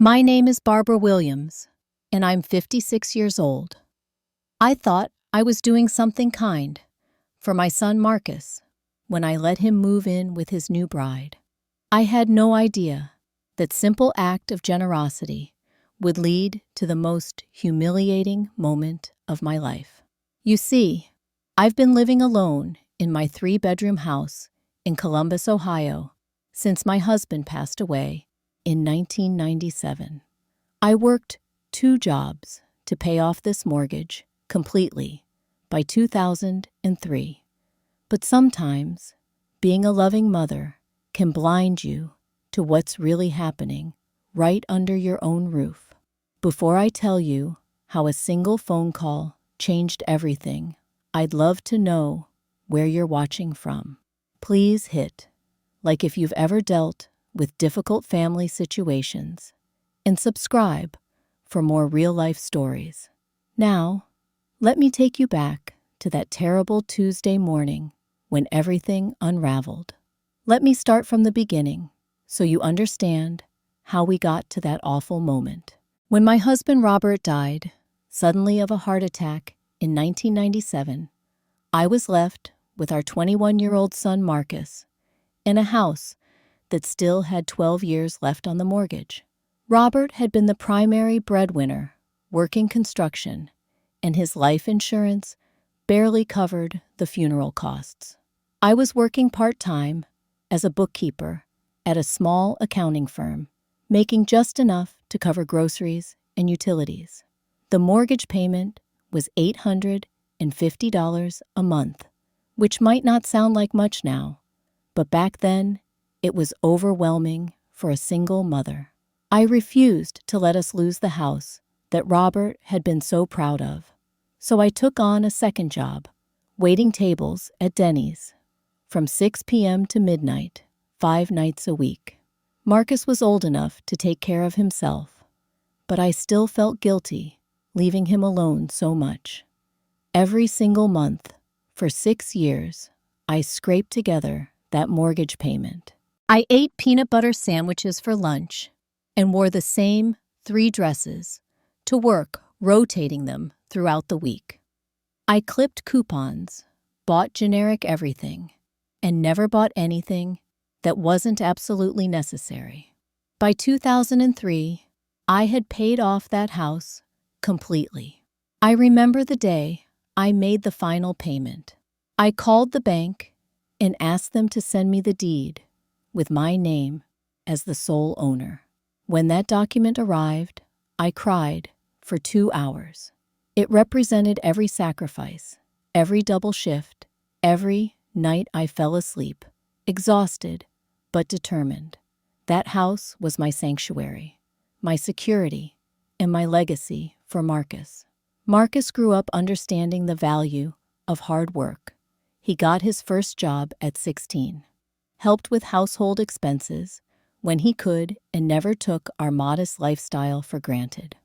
My name is Barbara Williams, and I'm 56 years old. I thought I was doing something kind for my son Marcus when I let him move in with his new bride. I had no idea that simple act of generosity would lead to the most humiliating moment of my life. You see, I've been living alone in my 3-bedroom house in Columbus, Ohio, since my husband passed away in 1997. I worked 2 jobs to pay off this mortgage completely by 2003. But sometimes, being a loving mother can blind you to what's really happening right under your own roof. Before I tell you how a single phone call changed everything, I'd love to know where you're watching from. Please hit like if you've ever dealt with difficult family situations, and subscribe for more real-life stories. Now, let me take you back to that terrible Tuesday morning when everything unraveled. Let me start from the beginning so you understand how we got to that awful moment. When my husband Robert died suddenly of a heart attack in 1997, I was left with our 21-year-old son Marcus in a house that still had 12 years left on the mortgage. Robert had been the primary breadwinner, working construction, and his life insurance barely covered the funeral costs. I was working part-time as a bookkeeper at a small accounting firm, making just enough to cover groceries and utilities. The mortgage payment was $850 a month, which might not sound like much now, but back then, it was overwhelming for a single mother. I refused to let us lose the house that Robert had been so proud of, so I took on a second job, waiting tables at Denny's, from 6 p.m. to midnight, 5 nights a week. Marcus was old enough to take care of himself, but I still felt guilty leaving him alone so much. Every single month, for 6 years, I scraped together that mortgage payment. I ate peanut butter sandwiches for lunch and wore the same 3 dresses to work, rotating them throughout the week. I clipped coupons, bought generic everything, and never bought anything that wasn't absolutely necessary. By 2003, I had paid off that house completely. I remember the day I made the final payment. I called the bank and asked them to send me the deed with my name as the sole owner. When that document arrived, I cried for 2 hours. It represented every sacrifice, every double shift, every night I fell asleep, exhausted but determined. That house was my sanctuary, my security, and my legacy for Marcus. Marcus grew up understanding the value of hard work. He got his first job at 16, helped with household expenses when he could, and never took our modest lifestyle for granted.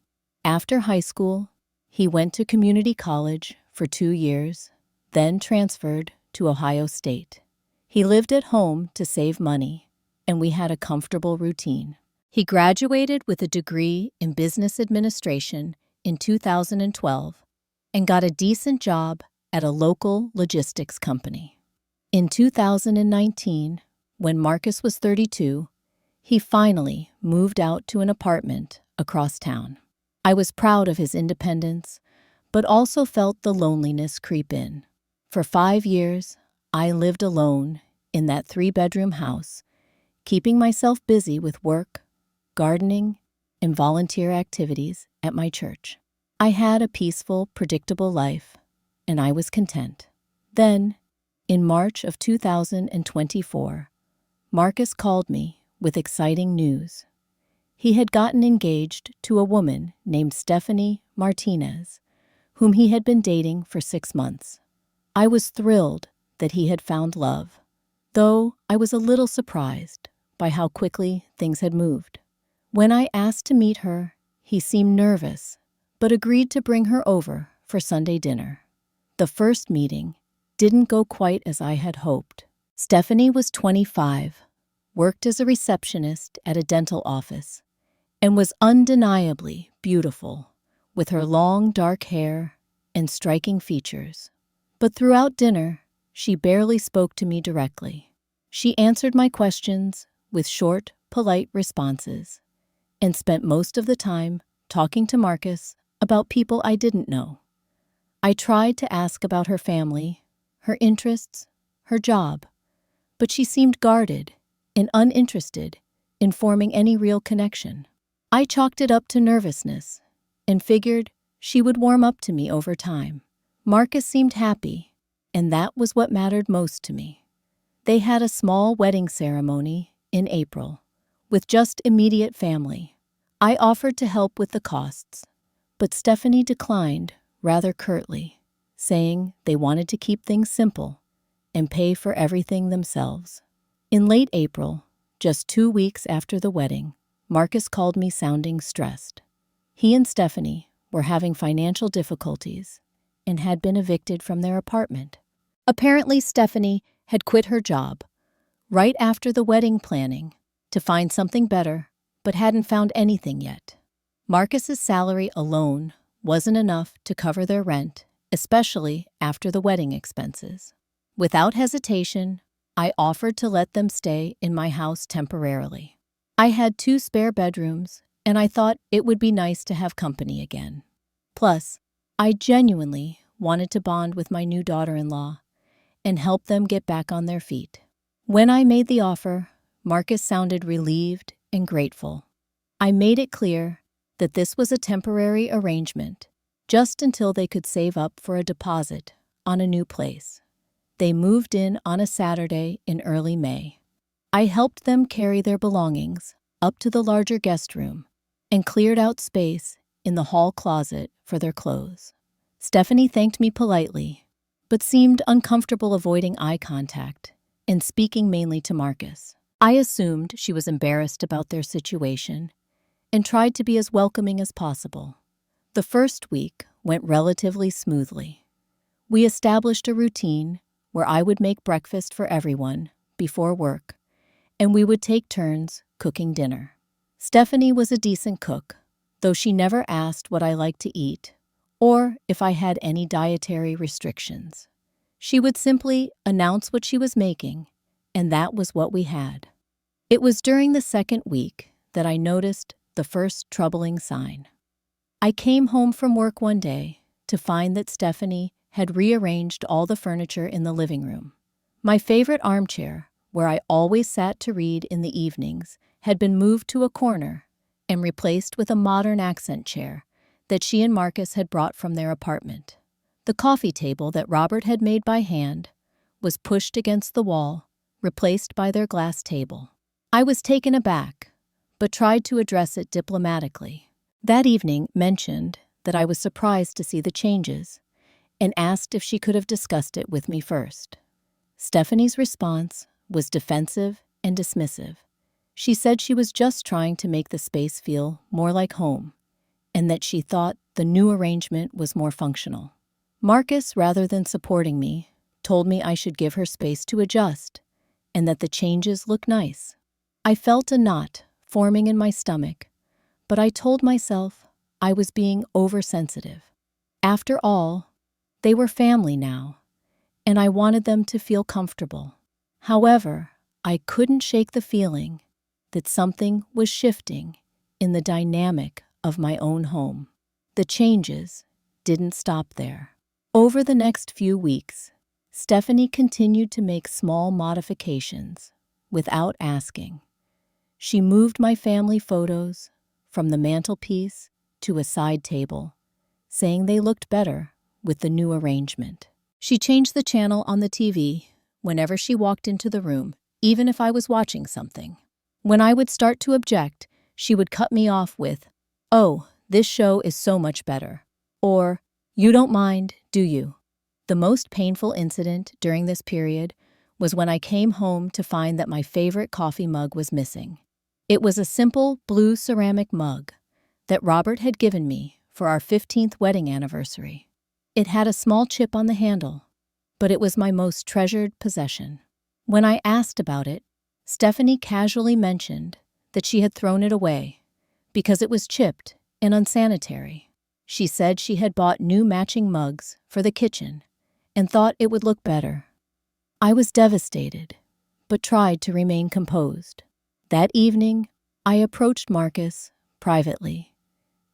After high school, he went to community college for 2 years, then transferred to Ohio State. He lived at home to save money, and we had a comfortable routine. He graduated with a degree in business administration in 2012 and got a decent job at a local logistics company. In 2019, when Marcus was 32, he finally moved out to an apartment across town. I was proud of his independence, but also felt the loneliness creep in. For 5 years, I lived alone in that 3-bedroom house, keeping myself busy with work, gardening, and volunteer activities at my church. I had a peaceful, predictable life, and I was content. Then, in March of 2024, Marcus called me with exciting news. He had gotten engaged to a woman named Stephanie Martinez, whom he had been dating for 6 months. I was thrilled that he had found love, though I was a little surprised by how quickly things had moved. When I asked to meet her, he seemed nervous, but agreed to bring her over for Sunday dinner. The first meeting didn't go quite as I had hoped. Stephanie was 25, worked as a receptionist at a dental office, and was undeniably beautiful, with her long dark hair and striking features. But throughout dinner, she barely spoke to me directly. She answered my questions with short, polite responses, and spent most of the time talking to Marcus about people I didn't know. I tried to ask about her family, her interests, her job, but she seemed guarded and uninterested in forming any real connection. I chalked it up to nervousness and figured she would warm up to me over time. Marcus seemed happy, and that was what mattered most to me. They had a small wedding ceremony in April, with just immediate family. I offered to help with the costs, but Stephanie declined rather curtly, saying they wanted to keep things simple and pay for everything themselves. In late April, just 2 weeks after the wedding, Marcus called me sounding stressed. He and Stephanie were having financial difficulties and had been evicted from their apartment. Apparently, Stephanie had quit her job right after the wedding planning to find something better, but hadn't found anything yet. Marcus's salary alone wasn't enough to cover their rent, especially after the wedding expenses. Without hesitation, I offered to let them stay in my house temporarily. I had 2 spare bedrooms, and I thought it would be nice to have company again. Plus, I genuinely wanted to bond with my new daughter-in-law and help them get back on their feet. When I made the offer, Marcus sounded relieved and grateful. I made it clear that this was a temporary arrangement, just until they could save up for a deposit on a new place. They moved in on a Saturday in early May. I helped them carry their belongings up to the larger guest room and cleared out space in the hall closet for their clothes. Stephanie thanked me politely, but seemed uncomfortable avoiding eye contact and speaking mainly to Marcus. I assumed she was embarrassed about their situation and tried to be as welcoming as possible. The first week went relatively smoothly. We established a routine where I would make breakfast for everyone before work, and we would take turns cooking dinner. Stephanie was a decent cook, though she never asked what I liked to eat or if I had any dietary restrictions. She would simply announce what she was making, and that was what we had. It was during the second week that I noticed the first troubling sign. I came home from work one day to find that Stephanie had rearranged all the furniture in the living room. My favorite armchair, where I always sat to read in the evenings, had been moved to a corner and replaced with a modern accent chair that she and Marcus had brought from their apartment. The coffee table that Robert had made by hand was pushed against the wall, replaced by their glass table. I was taken aback, but tried to address it diplomatically. That evening mentioned that I was surprised to see the changes and asked if she could have discussed it with me first. Stephanie's response was defensive and dismissive. She said she was just trying to make the space feel more like home, and that she thought the new arrangement was more functional. Marcus, rather than supporting me, told me I should give her space to adjust, and that the changes looked nice. I felt a knot forming in my stomach, but I told myself I was being oversensitive. After all, they were family now, and I wanted them to feel comfortable. However, I couldn't shake the feeling that something was shifting in the dynamic of my own home. The changes didn't stop there. Over the next few weeks, Stephanie continued to make small modifications without asking. She moved my family photos from the mantelpiece to a side table, saying they looked better with the new arrangement. She changed the channel on the TV whenever she walked into the room, even if I was watching something. When I would start to object, she would cut me off with, "Oh, this show is so much better," or, "You don't mind, do you?" The most painful incident during this period was when I came home to find that my favorite coffee mug was missing. It was a simple blue ceramic mug that Robert had given me for our 15th wedding anniversary. It had a small chip on the handle, but it was my most treasured possession. When I asked about it, Stephanie casually mentioned that she had thrown it away, because it was chipped and unsanitary. She said she had bought new matching mugs for the kitchen and thought it would look better. I was devastated, but tried to remain composed. That evening, I approached Marcus privately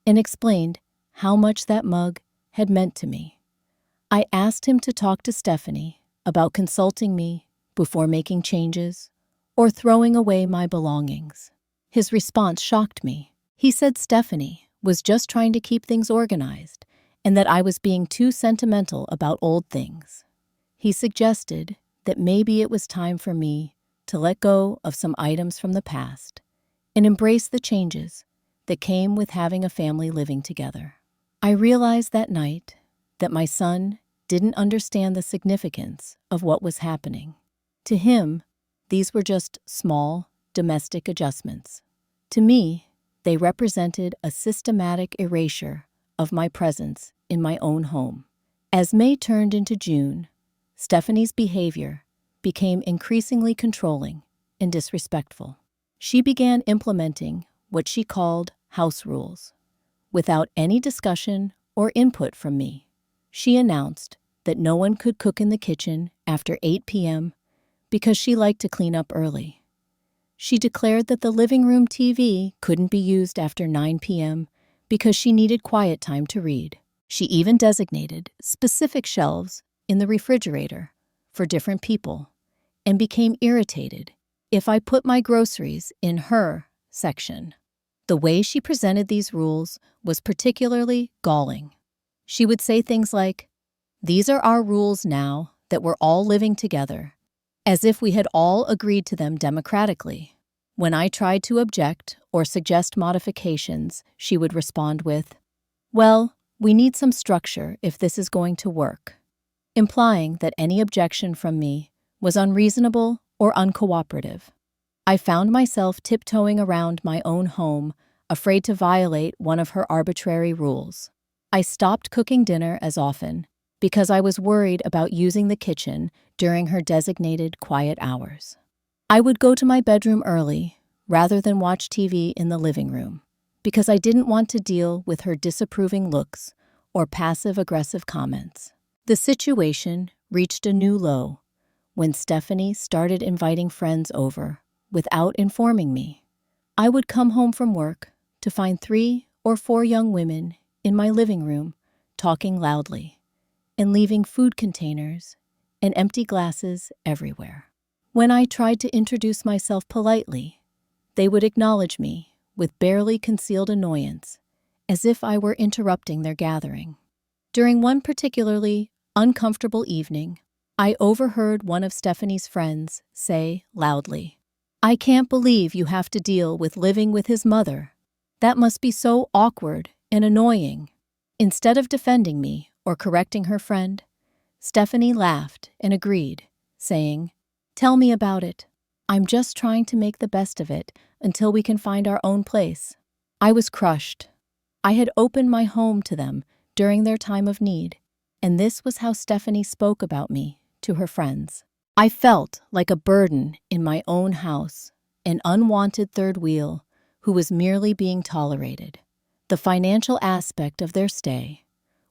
and explained how much that mug had meant to me. I asked him to talk to Stephanie about consulting me before making changes or throwing away my belongings. His response shocked me. He said Stephanie was just trying to keep things organized and that I was being too sentimental about old things. He suggested that maybe it was time for me to let go of some items from the past and embrace the changes that came with having a family living together. I realized that night that my son didn't understand the significance of what was happening. To him, these were just small, domestic adjustments. To me, they represented a systematic erasure of my presence in my own home. As May turned into June, Stephanie's behavior became increasingly controlling and disrespectful. She began implementing what she called house rules. Without any discussion or input from me, she announced that no one could cook in the kitchen after 8 p.m. because she liked to clean up early. She declared that the living room TV couldn't be used after 9 p.m. because she needed quiet time to read. She even designated specific shelves in the refrigerator for different people and became irritated if I put my groceries in her section. The way she presented these rules was particularly galling. She would say things like, "These are our rules now that we're all living together," as if we had all agreed to them democratically. When I tried to object or suggest modifications, she would respond with, "Well, we need some structure if this is going to work," implying that any objection from me was unreasonable or uncooperative. I found myself tiptoeing around my own home, afraid to violate one of her arbitrary rules. I stopped cooking dinner as often because I was worried about using the kitchen during her designated quiet hours. I would go to my bedroom early rather than watch TV in the living room because I didn't want to deal with her disapproving looks or passive-aggressive comments. The situation reached a new low when Stephanie started inviting friends over without informing me. I would come home from work to find 3 or 4 young women in my living room talking loudly and leaving food containers and empty glasses everywhere. When I tried to introduce myself politely, they would acknowledge me with barely concealed annoyance, as if I were interrupting their gathering. During one particularly uncomfortable evening, I overheard one of Stephanie's friends say loudly, "I can't believe you have to deal with living with his mother. That must be so awkward and annoying." Instead of defending me or correcting her friend, Stephanie laughed and agreed, saying, "Tell me about it. I'm just trying to make the best of it until we can find our own place." I was crushed. I had opened my home to them during their time of need, and this was how Stephanie spoke about me to her friends. I felt like a burden in my own house, an unwanted third wheel who was merely being tolerated. The financial aspect of their stay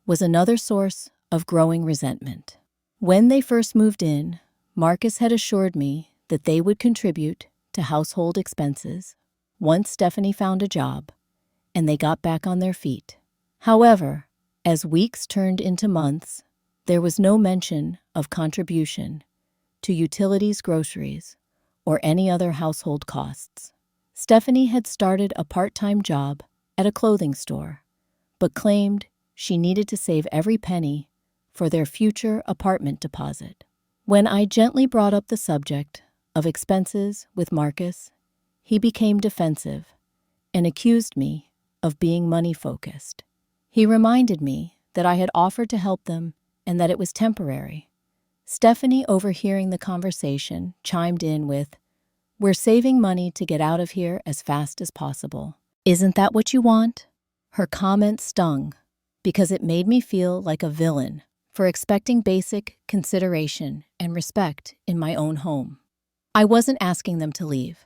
was another source of growing resentment. When they first moved in, Marcus had assured me that they would contribute to household expenses once Stephanie found a job and they got back on their feet. However, as weeks turned into months, there was no mention of contribution to utilities, groceries, or any other household costs. Stephanie had started a part-time job at a clothing store, but claimed she needed to save every penny for their future apartment deposit. When I gently brought up the subject of expenses with Marcus, he became defensive and accused me of being money-focused. He reminded me that I had offered to help them and that it was temporary. Stephanie, overhearing the conversation, chimed in with, "We're saving money to get out of here as fast as possible. Isn't that what you want?" Her comment stung because it made me feel like a villain for expecting basic consideration and respect in my own home. I wasn't asking them to leave.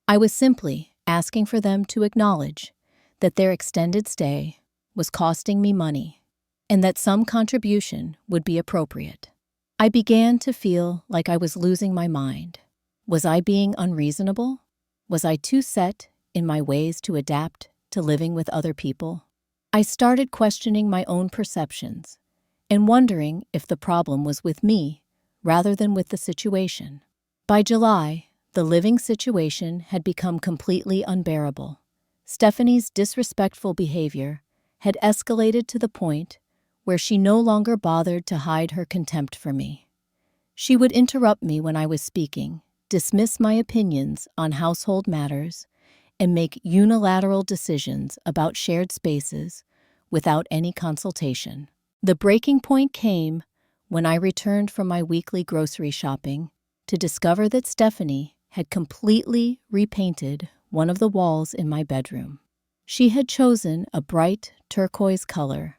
I was simply asking for them to acknowledge that their extended stay was costing me money and that some contribution would be appropriate. I began to feel like I was losing my mind. Was I being unreasonable? Was I too set in my ways to adapt to living with other people? I started questioning my own perceptions and wondering if the problem was with me rather than with the situation. By July, the living situation had become completely unbearable. Stephanie's disrespectful behavior had escalated to the point where she no longer bothered to hide her contempt for me. She would interrupt me when I was speaking, dismiss my opinions on household matters, and make unilateral decisions about shared spaces without any consultation. The breaking point came when I returned from my weekly grocery shopping to discover that Stephanie had completely repainted one of the walls in my bedroom. She had chosen a bright turquoise color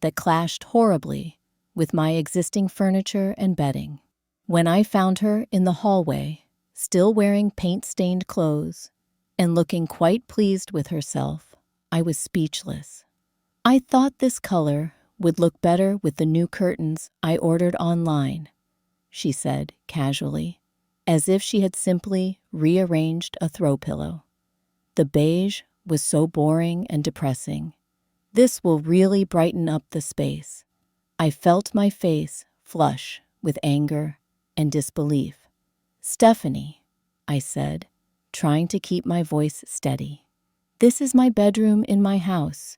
that clashed horribly with my existing furniture and bedding. When I found her in the hallway, still wearing paint-stained clothes and looking quite pleased with herself, I was speechless. I thought this color would look better with the new curtains I ordered online, she said casually, as if she had simply rearranged a throw pillow. The beige was so boring and depressing. This will really brighten up the space. I felt my face flush with anger and disbelief. Stephanie, I said, trying to keep my voice steady. This is my bedroom in my house.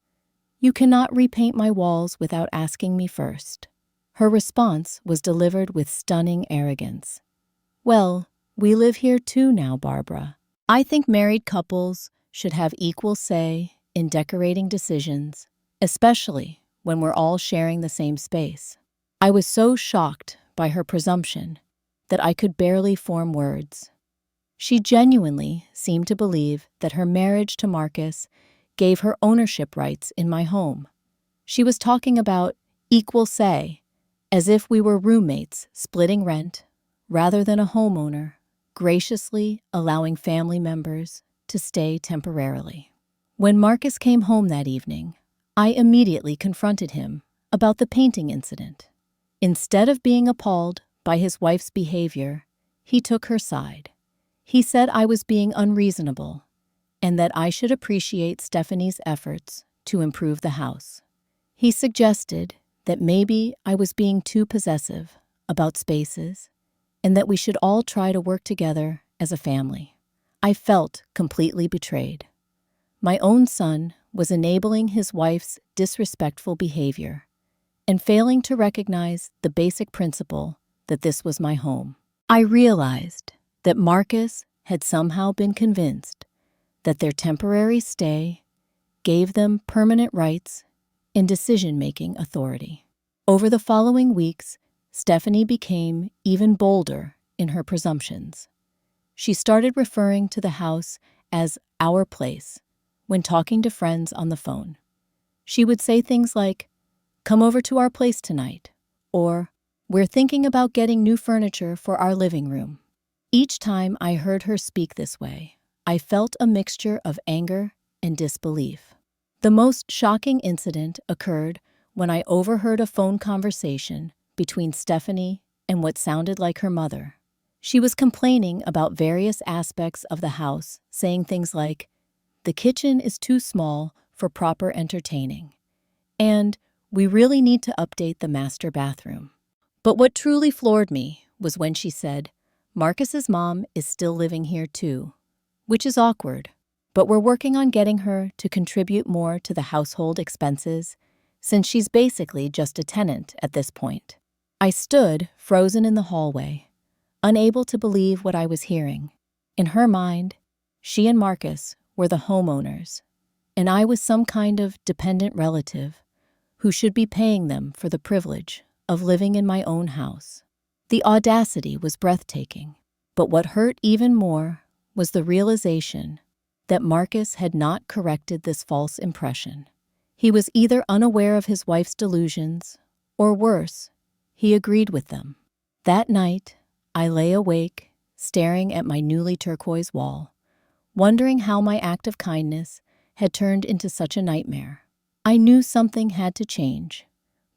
You cannot repaint my walls without asking me first. Her response was delivered with stunning arrogance. Well, we live here too now, Barbara. I think married couples should have equal say in decorating decisions, especially when we're all sharing the same space. I was so shocked by her presumption that I could barely form words. She genuinely seemed to believe that her marriage to Marcus gave her ownership rights in my home. She was talking about equal say, as if we were roommates splitting rent, rather than a homeowner graciously allowing family members to stay temporarily. When Marcus came home that evening, I immediately confronted him about the painting incident. Instead of being appalled by his wife's behavior, he took her side. He said I was being unreasonable and that I should appreciate Stephanie's efforts to improve the house. He suggested that maybe I was being too possessive about spaces and that we should all try to work together as a family. I felt completely betrayed. My own son was enabling his wife's disrespectful behavior and failing to recognize the basic principle that this was my home. I realized that Marcus had somehow been convinced that their temporary stay gave them permanent rights and decision-making authority. Over the following weeks, Stephanie became even bolder in her presumptions. She started referring to the house as our place when talking to friends on the phone. She would say things like, "Come over to our place tonight," or "We're thinking about getting new furniture for our living room." Each time I heard her speak this way, I felt a mixture of anger and disbelief. The most shocking incident occurred when I overheard a phone conversation between Stephanie and what sounded like her mother. She was complaining about various aspects of the house, saying things like, "The kitchen is too small for proper entertaining," and "We really need to update the master bathroom." But what truly floored me was when she said, "Marcus's mom is still living here too, which is awkward, but we're working on getting her to contribute more to the household expenses, since she's basically just a tenant at this point." I stood frozen in the hallway, unable to believe what I was hearing. In her mind, she and Marcus were the homeowners, and I was some kind of dependent relative who should be paying them for the privilege of living in my own house. The audacity was breathtaking, but what hurt even more was the realization that Marcus had not corrected this false impression. He was either unaware of his wife's delusions, or worse, he agreed with them. That night, I lay awake, staring at my newly turquoise wall, wondering how my act of kindness had turned into such a nightmare. I knew something had to change,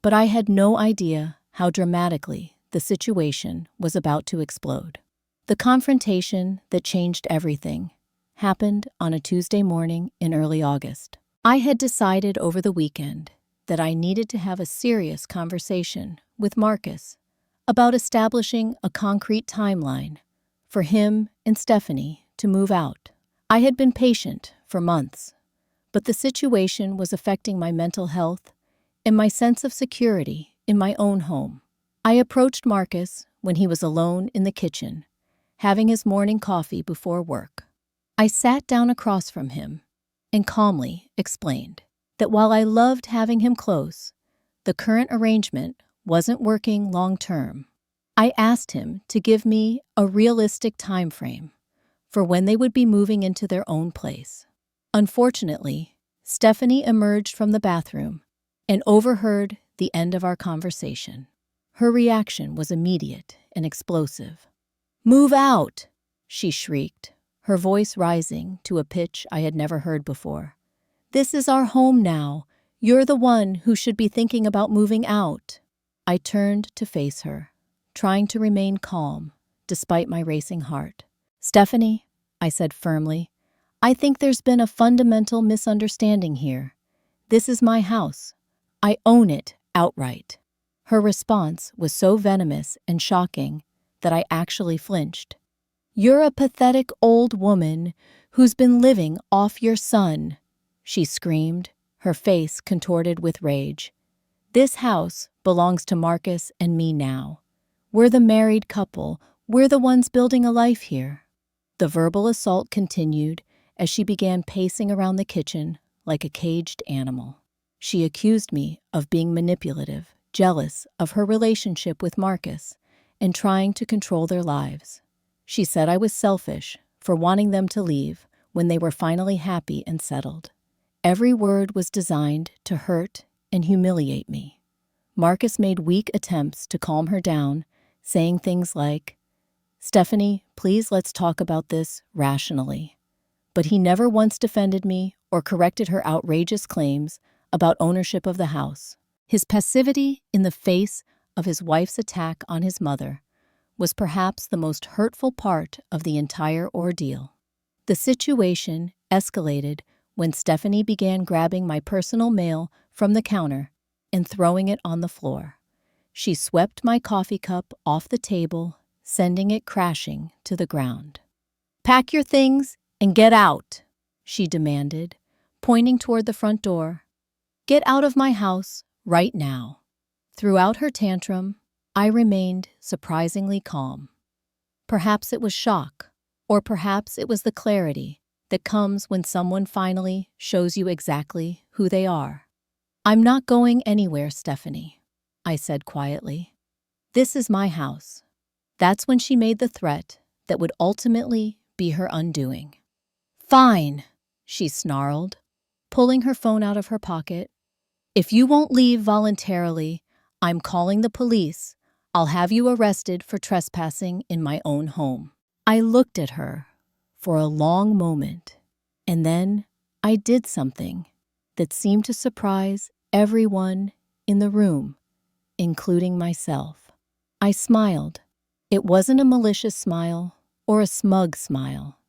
but I had no idea how dramatically the situation was about to explode. The confrontation that changed everything happened on a Tuesday morning in early August. I had decided over the weekend that I needed to have a serious conversation with Marcus about establishing a concrete timeline for him and Stephanie to move out. I had been patient for months, but the situation was affecting my mental health and my sense of security in my own home. I approached Marcus when he was alone in the kitchen, having his morning coffee before work. I sat down across from him and calmly explained that while I loved having him close, the current arrangement wasn't working long-term. I asked him to give me a realistic time frame for when they would be moving into their own place. Unfortunately, Stephanie emerged from the bathroom and overheard the end of our conversation. Her reaction was immediate and explosive. "Move out!" she shrieked, her voice rising to a pitch I had never heard before. "This is our home now. You're the one who should be thinking about moving out." I turned to face her, trying to remain calm despite my racing heart. "Stephanie," I said firmly, "I think there's been a fundamental misunderstanding here. This is my house. I own it outright." Her response was so venomous and shocking that I actually flinched. "You're a pathetic old woman who's been living off your son," she screamed, her face contorted with rage. "This house belongs to Marcus and me now. We're the married couple. We're the ones building a life here." The verbal assault continued as she began pacing around the kitchen like a caged animal. She accused me of being manipulative, jealous of her relationship with Marcus, and trying to control their lives. She said I was selfish for wanting them to leave when they were finally happy and settled. Every word was designed to hurt and humiliate me. Marcus made weak attempts to calm her down, saying things like, "Stephanie, please let's talk about this rationally." But he never once defended me or corrected her outrageous claims about ownership of the house. His passivity in the face of his wife's attack on his mother was perhaps the most hurtful part of the entire ordeal. The situation escalated when Stephanie began grabbing my personal mail from the counter and throwing it on the floor. She swept my coffee cup off the table, sending it crashing to the ground. "Pack your things and get out," she demanded, pointing toward the front door. "Get out of my house right now." Throughout her tantrum, I remained surprisingly calm. Perhaps it was shock, or perhaps it was the clarity that comes when someone finally shows you exactly who they are. "I'm not going anywhere, Stephanie," I said quietly. "This is my house." That's when she made the threat that would ultimately be her undoing. "Fine," she snarled, pulling her phone out of her pocket. "If you won't leave voluntarily, I'm calling the police. I'll have you arrested for trespassing in my own home." I looked at her for a long moment, and then I did something that seemed to surprise everyone in the room, including myself. I smiled. It wasn't a malicious smile or a smug smile.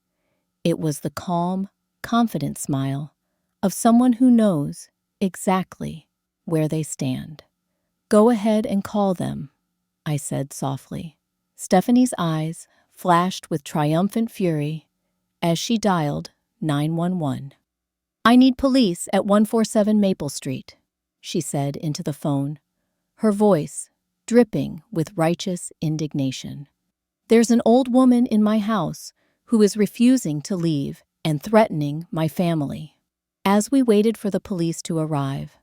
It was the calm, confident smile of someone who knows exactly where they stand. "Go ahead and call them," I said softly. Stephanie's eyes flashed with triumphant fury as she dialed 911. "I need police at 147 Maple Street," she said into the phone, her voice dripping with righteous indignation. "There's an old woman in my house who is refusing to leave and threatening my family." As we waited for the police to arrive,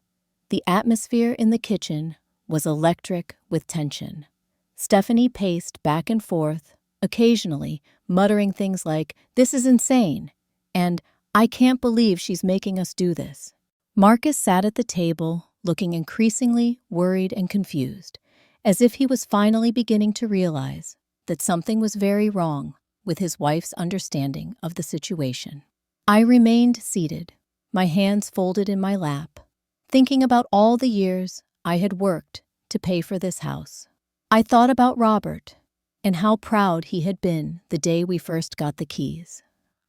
the atmosphere in the kitchen was electric with tension. Stephanie paced back and forth, occasionally muttering things like, "This is insane," and "I can't believe she's making us do this." Marcus sat at the table, looking increasingly worried and confused, as if he was finally beginning to realize that something was very wrong with his wife's understanding of the situation. I remained seated, my hands folded in my lap, thinking about all the years I had worked to pay for this house. I thought about Robert and how proud he had been the day we first got the keys.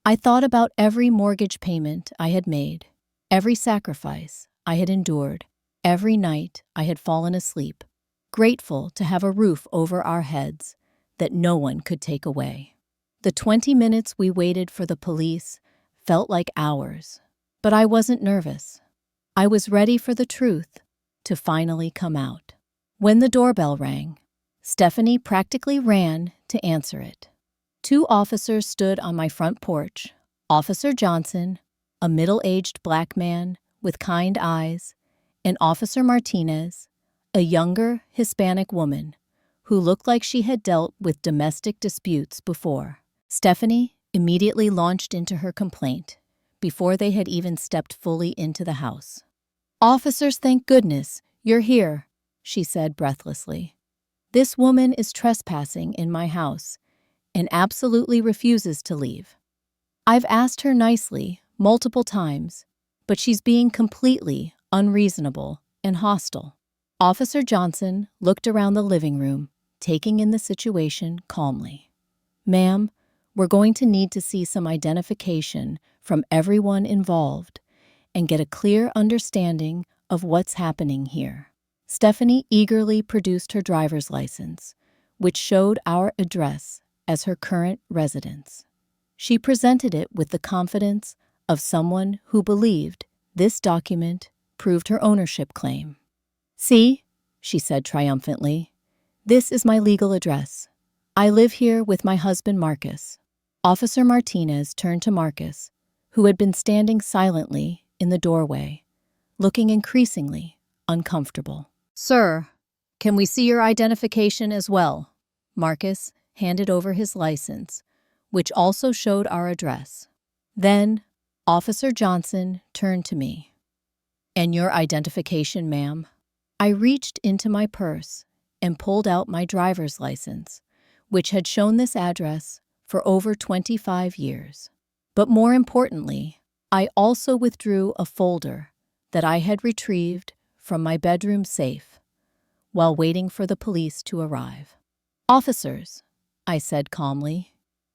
I thought about every mortgage payment I had made, every sacrifice I had endured, every night I had fallen asleep, grateful to have a roof over our heads that no one could take away. The 20 minutes we waited for the police felt like hours, but I wasn't nervous. I was ready for the truth to finally come out. When the doorbell rang, Stephanie practically ran to answer it. 2 officers stood on my front porch. Officer Johnson, a middle-aged black man with kind eyes, and Officer Martinez, a younger Hispanic woman who looked like she had dealt with domestic disputes before. Stephanie immediately launched into her complaint before they had even stepped fully into the house. "Officers, thank goodness you're here," she said breathlessly. "This woman is trespassing in my house and absolutely refuses to leave. I've asked her nicely multiple times, but she's being completely unreasonable and hostile." Officer Johnson looked around the living room, taking in the situation calmly. "Ma'am, we're going to need to see some identification from everyone involved and get a clear understanding of what's happening here." Stephanie eagerly produced her driver's license, which showed our address as her current residence. She presented it with the confidence of someone who believed this document proved her ownership claim. "See," she said triumphantly, "this is my legal address. I live here with my husband Marcus." Officer Martinez turned to Marcus, who had been standing silently in the doorway, looking increasingly uncomfortable. "Sir, can we see your identification as well?" Marcus handed over his license, which also showed our address. Then, Officer Johnson turned to me. "And your identification, ma'am?" I reached into my purse and pulled out my driver's license, which had shown this address for over 25 years. But more importantly, I also withdrew a folder that I had retrieved from my bedroom safe while waiting for the police to arrive. "Officers," I said calmly,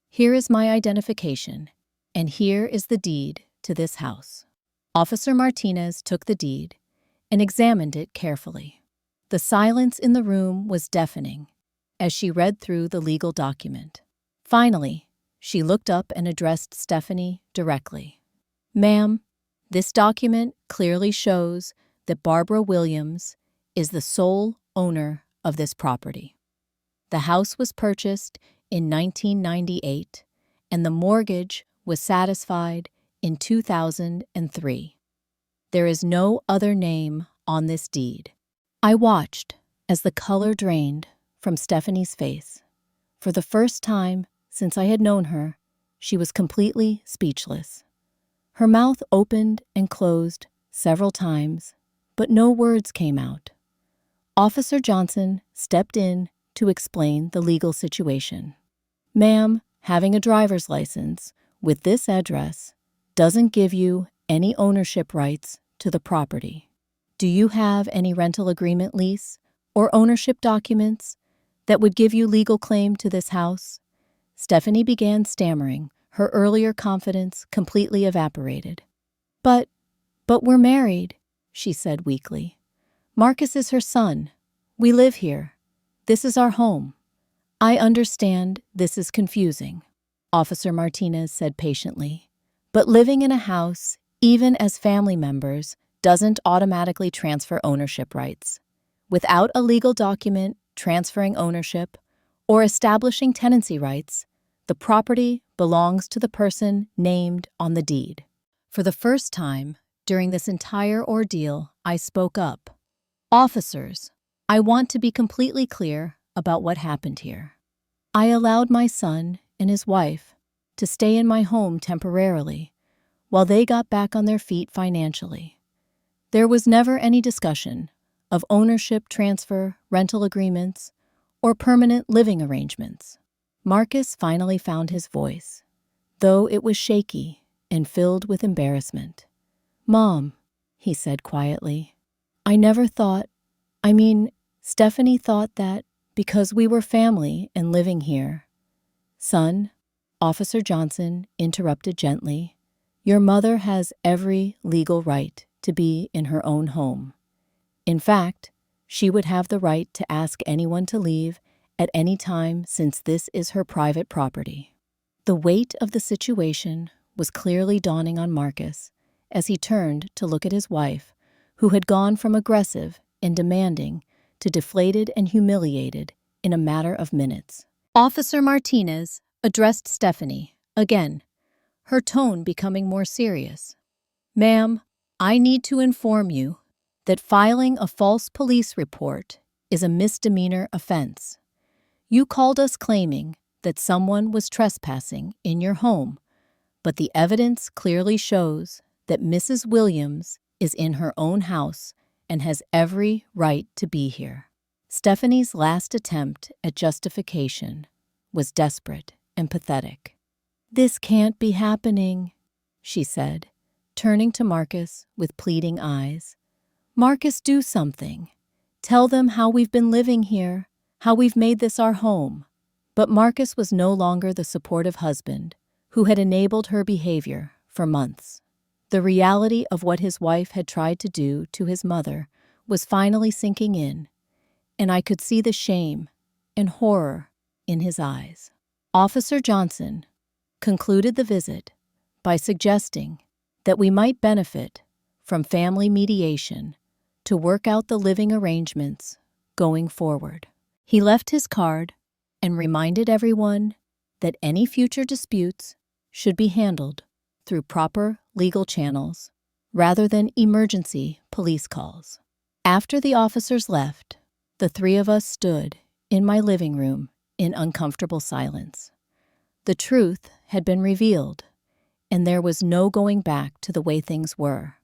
"here is my identification, and here is the deed to this house." Officer Martinez took the deed and examined it carefully. The silence in the room was deafening as she read through the legal document. Finally, she looked up and addressed Stephanie directly. "Ma'am, this document clearly shows that Barbara Williams is the sole owner of this property. The house was purchased in 1998, and the mortgage was satisfied in 2003. There is no other name on this deed." I watched as the color drained from Stephanie's face. For the first time since I had known her, she was completely speechless. Her mouth opened and closed several times, but no words came out. Officer Johnson stepped in to explain the legal situation. "Ma'am, having a driver's license with this address doesn't give you any ownership rights to the property. Do you have any rental agreement, lease, or ownership documents that would give you legal claim to this house?" Stephanie began stammering. Her earlier confidence completely evaporated. But we're married," she said weakly. "Marcus is her son. We live here. This is our home." "I understand this is confusing," Officer Martinez said patiently. "But living in a house, even as family members, doesn't automatically transfer ownership rights. Without a legal document transferring ownership or establishing tenancy rights, the property belongs to the person named on the deed." For the first time during this entire ordeal, I spoke up. "Officers, I want to be completely clear about what happened here. I allowed my son and his wife to stay in my home temporarily while they got back on their feet financially. There was never any discussion of ownership transfer, rental agreements, or permanent living arrangements." Marcus finally found his voice, though it was shaky and filled with embarrassment. "Mom," he said quietly, "I never thought, I mean, Stephanie thought that because we were family and living here." "Son," Officer Johnson interrupted gently, "your mother has every legal right to be in her own home. In fact, she would have the right to ask anyone to leave at any time since this is her private property." The weight of the situation was clearly dawning on Marcus as he turned to look at his wife, who had gone from aggressive and demanding to deflated and humiliated in a matter of minutes. Officer Martinez addressed Stephanie again, her tone becoming more serious. "Ma'am, I need to inform you that filing a false police report is a misdemeanor offense. You called us claiming that someone was trespassing in your home, but the evidence clearly shows that Mrs. Williams is in her own house and has every right to be here." Stephanie's last attempt at justification was desperate and pathetic. "This can't be happening," she said, turning to Marcus with pleading eyes. "Marcus, do something. Tell them how we've been living here, how we've made this our home." But Marcus was no longer the supportive husband who had enabled her behavior for months. The reality of what his wife had tried to do to his mother was finally sinking in, and I could see the shame and horror in his eyes. Officer Johnson concluded the visit by suggesting that we might benefit from family mediation to work out the living arrangements going forward. He left his card and reminded everyone that any future disputes should be handled through proper legal channels rather than emergency police calls. After the officers left, the three of us stood in my living room in uncomfortable silence. The truth had been revealed, and there was no going back to the way things were.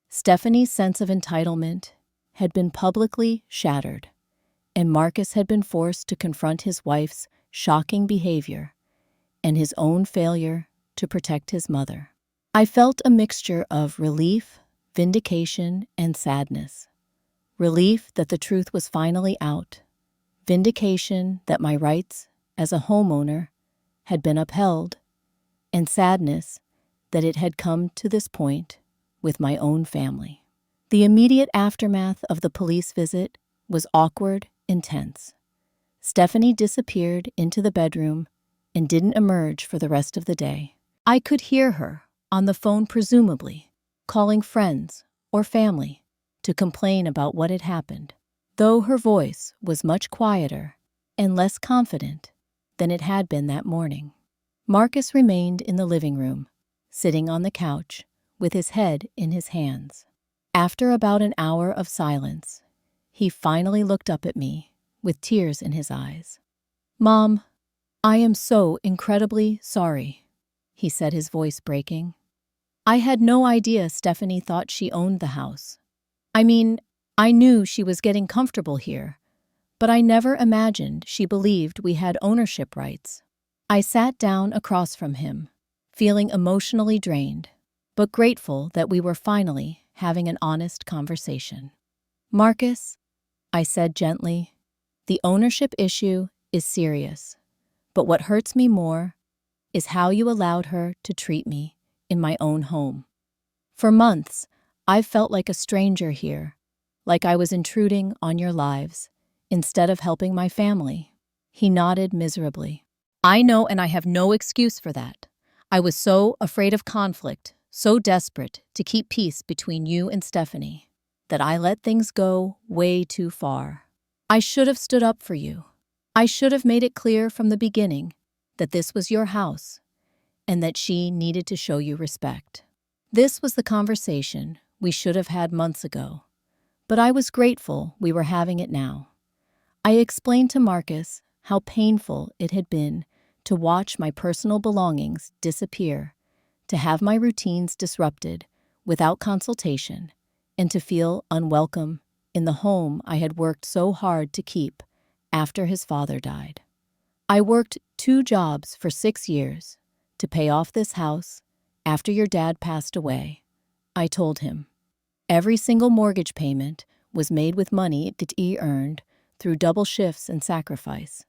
Stephanie's sense of entitlement had been publicly shattered, and Marcus had been forced to confront his wife's shocking behavior and his own failure to protect his mother. I felt a mixture of relief, vindication, and sadness. Relief that the truth was finally out, vindication that my rights as a homeowner had been upheld, and sadness that it had come to this point with my own family. The immediate aftermath of the police visit was awkward and tense. Stephanie disappeared into the bedroom and didn't emerge for the rest of the day. I could hear her on the phone, presumably calling friends or family to complain about what had happened, though her voice was much quieter and less confident than it had been that morning. Marcus remained in the living room, sitting on the couch with his head in his hands. After about an hour of silence, he finally looked up at me with tears in his eyes. "Mom, I am so incredibly sorry," he said, his voice breaking. "I had no idea Stephanie thought she owned the house. I mean, I knew she was getting comfortable here, but I never imagined she believed we had ownership rights." I sat down across from him, feeling emotionally drained, but grateful that we were finally having an honest conversation. "Marcus," I said gently, "the ownership issue is serious, but what hurts me more is how you allowed her to treat me in my own home. For months, I've felt like a stranger here, like I was intruding on your lives instead of helping my family." He nodded miserably. "I know, and I have no excuse for that. I was so afraid of conflict, so desperate to keep peace between you and Stephanie, that I let things go way too far. I should have stood up for you. I should have made it clear from the beginning that this was your house and that she needed to show you respect. This was the conversation we should have had months ago, but I was grateful we were having it now." I explained to Marcus how painful it had been to watch my personal belongings disappear, to have my routines disrupted without consultation, and to feel unwelcome in the home I had worked so hard to keep after his father died. "I worked 2 jobs for 6 years to pay off this house after your dad passed away," I told him. Every single mortgage payment was made with money that he earned through double shifts and sacrifice.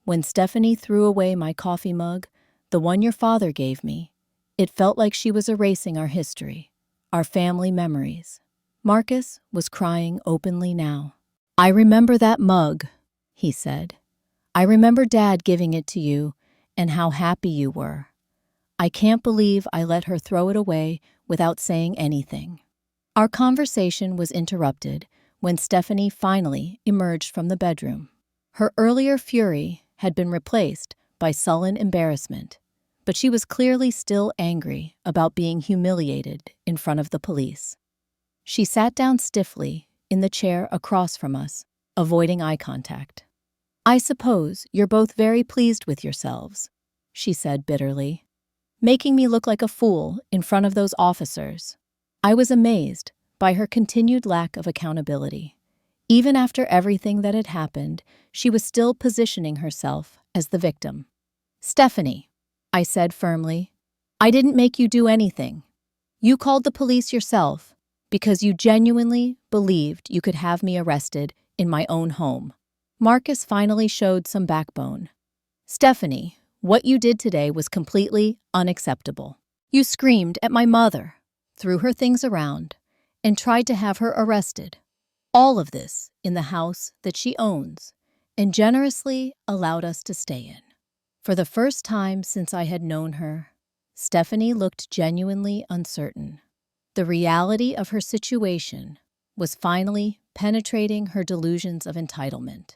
When Stephanie threw away my coffee mug, the one your father gave me, it felt like she was erasing our history, our family memories. Marcus was crying openly now. I remember that mug, he said. I remember Dad giving it to you and how happy you were. I can't believe I let her throw it away without saying anything. Our conversation was interrupted when Stephanie finally emerged from the bedroom. Her earlier fury had been replaced by sullen embarrassment, but she was clearly still angry about being humiliated in front of the police. She sat down stiffly in the chair across from us, avoiding eye contact. I suppose you're both very pleased with yourselves, she said bitterly, making me look like a fool in front of those officers. I was amazed by her continued lack of accountability. Even after everything that had happened, she was still positioning herself as the victim. Stephanie, I said firmly, I didn't make you do anything. You called the police yourself because you genuinely believed you could have me arrested in my own home. Marcus finally showed some backbone. Stephanie, what you did today was completely unacceptable. You screamed at my mother, threw her things around, and tried to have her arrested. All of this in the house that she owns, and generously allowed us to stay in. For the first time since I had known her, Stephanie looked genuinely uncertain. The reality of her situation was finally penetrating her delusions of entitlement.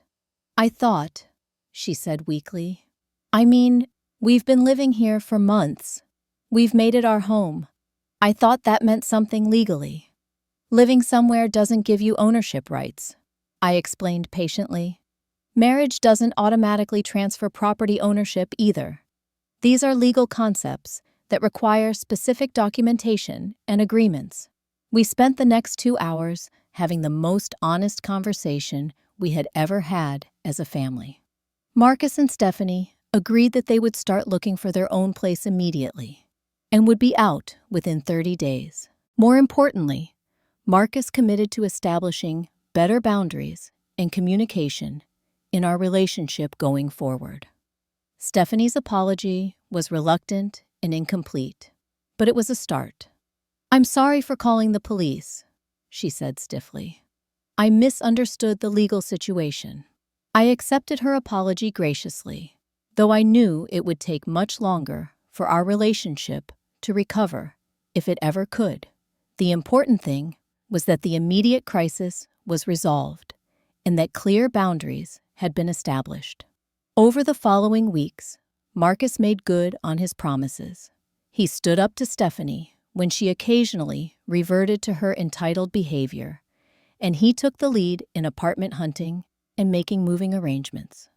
I thought, she said weakly. I mean, we've been living here for months. We've made it our home. I thought that meant something legally. Living somewhere doesn't give you ownership rights, I explained patiently. Marriage doesn't automatically transfer property ownership either. These are legal concepts that require specific documentation and agreements. We spent the next 2 hours having the most honest conversation we had ever had as a family. Marcus and Stephanie agreed that they would start looking for their own place immediately and would be out within 30 days. More importantly, Marcus committed to establishing better boundaries and communication in our relationship going forward. Stephanie's apology was reluctant and incomplete, but it was a start. I'm sorry for calling the police, she said stiffly. I misunderstood the legal situation. I accepted her apology graciously, though I knew it would take much longer for our relationship to recover, if it ever could. The important thing was that the immediate crisis was resolved and that clear boundaries had been established. Over the following weeks, Marcus made good on his promises. He stood up to Stephanie when she occasionally reverted to her entitled behavior, and he took the lead in apartment hunting and making moving arrangements.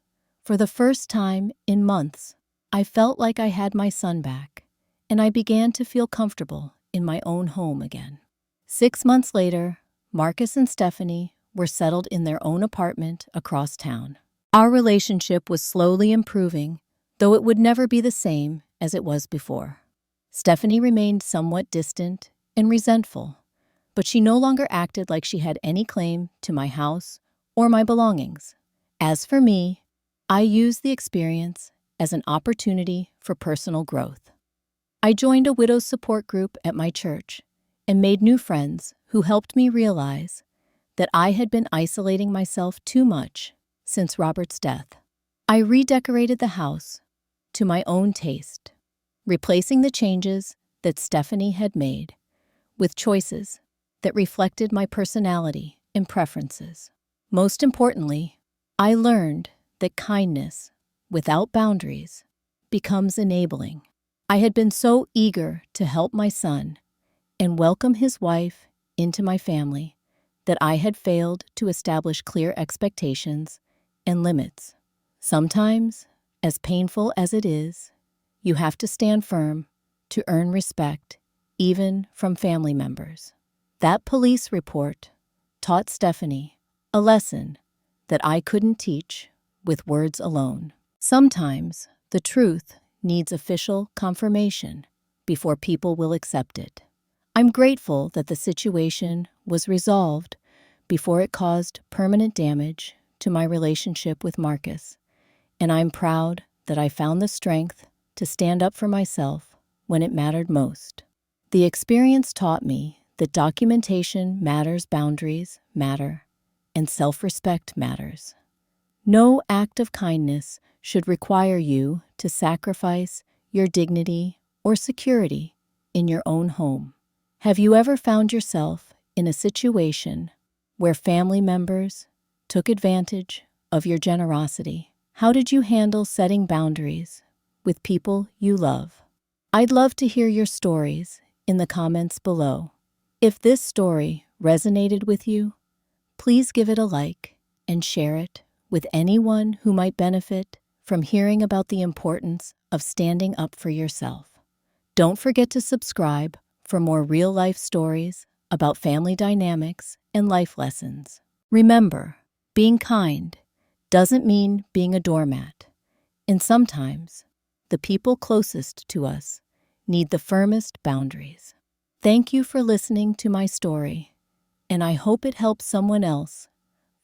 For the first time in months, I felt like I had my son back, and I began to feel comfortable in my own home again. 6 months later, Marcus and Stephanie were settled in their own apartment across town. Our relationship was slowly improving, though it would never be the same as it was before. Stephanie remained somewhat distant and resentful, but she no longer acted like she had any claim to my house or my belongings. As for me, I used the experience as an opportunity for personal growth. I joined a widow's support group at my church and made new friends who helped me realize that I had been isolating myself too much since Robert's death. I redecorated the house to my own taste, replacing the changes that Stephanie had made with choices that reflected my personality and preferences. Most importantly, I learned that kindness without boundaries becomes enabling. I had been so eager to help my son and welcome his wife into my family that I had failed to establish clear expectations and limits. Sometimes, as painful as it is, you have to stand firm to earn respect, even from family members. That police report taught Stephanie a lesson that I couldn't teach with words alone. Sometimes the truth needs official confirmation before people will accept it. I'm grateful that the situation was resolved before it caused permanent damage to my relationship with Marcus, and I'm proud that I found the strength to stand up for myself when it mattered most. The experience taught me that documentation matters, boundaries matter, and self-respect matters. No act of kindness should require you to sacrifice your dignity or security in your own home. Have you ever found yourself in a situation where family members took advantage of your generosity? How did you handle setting boundaries with people you love? I'd love to hear your stories in the comments below. If this story resonated with you, please give it a like and share it with anyone who might benefit from hearing about the importance of standing up for yourself. Don't forget to subscribe for more real-life stories about family dynamics and life lessons. Remember, being kind doesn't mean being a doormat, and sometimes the people closest to us need the firmest boundaries. Thank you for listening to my story, and I hope it helps someone else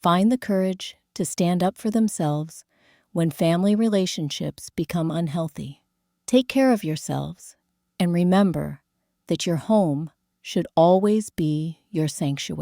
find the courage to stand up for themselves when family relationships become unhealthy. Take care of yourselves, and remember that your home should always be your sanctuary.